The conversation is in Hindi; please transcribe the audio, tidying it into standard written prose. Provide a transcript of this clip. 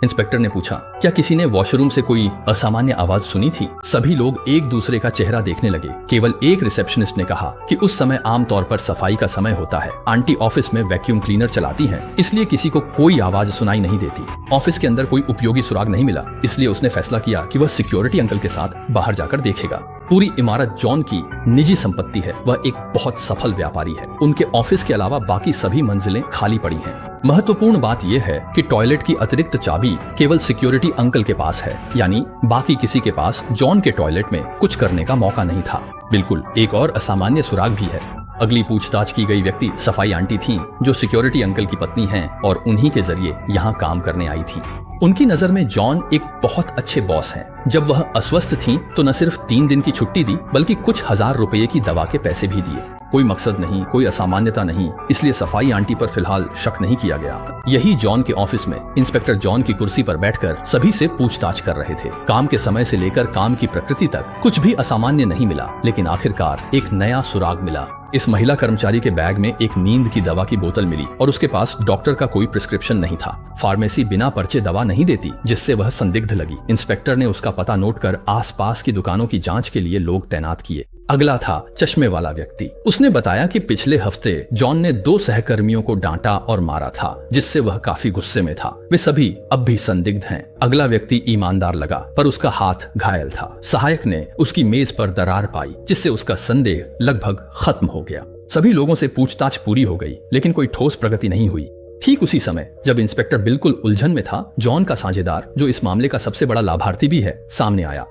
इंस्पेक्टर ने पूछा, क्या किसी ने वॉशरूम से कोई असामान्य आवाज सुनी थी? सभी लोग एक दूसरे का चेहरा देखने लगे। केवल एक रिसेप्शनिस्ट ने कहा कि उस समय आमतौर पर सफाई का समय होता है। आंटी ऑफिस में वैक्यूम क्लीनर चलाती हैं, इसलिए किसी को कोई आवाज सुनाई नहीं देती। ऑफिस के अंदर कोई उपयोगी सुराग नहीं मिला, इसलिए उसने फैसला किया कि वह सिक्योरिटी अंकल के साथ बाहर जाकर देखेगा। पूरी इमारत जॉन की निजी संपत्ति है। वह एक बहुत सफल व्यापारी है। उनके ऑफिस के अलावा बाकी सभी मंजिलें खाली पड़ी हैं। महत्वपूर्ण बात यह है कि टॉयलेट की अतिरिक्त चाबी केवल सिक्योरिटी अंकल के पास है, यानी बाकी किसी के पास जॉन के टॉयलेट में कुछ करने का मौका नहीं था। बिल्कुल, एक और असामान्य सुराग भी है। अगली पूछताछ की गई व्यक्ति सफाई आंटी थीं, जो सिक्योरिटी अंकल की पत्नी हैं और उन्हीं के जरिए यहाँ काम करने आई थी। उनकी नजर में जॉन एक बहुत अच्छे बॉस हैं। जब वह अस्वस्थ थीं, तो न सिर्फ 3 दिन की छुट्टी दी, बल्कि कुछ हजार रुपए की दवा के पैसे भी दिए। कोई मकसद नहीं, कोई असामान्यता नहीं, इसलिए सफाई आंटी पर फिलहाल शक नहीं किया गया। यही जॉन के ऑफिस में इंस्पेक्टर जॉन की कुर्सी पर बैठकर सभी से पूछताछ कर रहे थे। काम के समय से लेकर काम की प्रकृति तक कुछ भी असामान्य नहीं मिला, लेकिन आखिरकार एक नया सुराग मिला। इस महिला कर्मचारी के बैग में एक नींद की दवा की बोतल मिली और उसके पास डॉक्टर का कोई प्रिस्क्रिप्शन नहीं था। फार्मेसी बिना पर्चे दवा नहीं देती, जिससे वह संदिग्ध लगी। इंस्पेक्टर ने उसका पता नोट कर आसपास की दुकानों की जांच के लिए लोग तैनात किए। अगला था चश्मे वाला व्यक्ति। उसने बताया कि पिछले हफ्ते जॉन ने 2 सहकर्मियों को डांटा और मारा था, जिससे वह काफी गुस्से में था। वे सभी अब भी संदिग्ध हैं। अगला व्यक्ति ईमानदार लगा, पर उसका हाथ घायल था। सहायक ने उसकी मेज पर दरार पाई, जिससे उसका संदेह लगभग खत्म हो गया। सभी लोगों से पूछताछ पूरी हो गई, लेकिन कोई ठोस प्रगति नहीं हुई। ठीक उसी समय जब इंस्पेक्टर बिल्कुल उलझन में था, जॉन का साझेदार, जो इस मामले का सबसे बड़ा लाभार्थी भी है, सामने आया।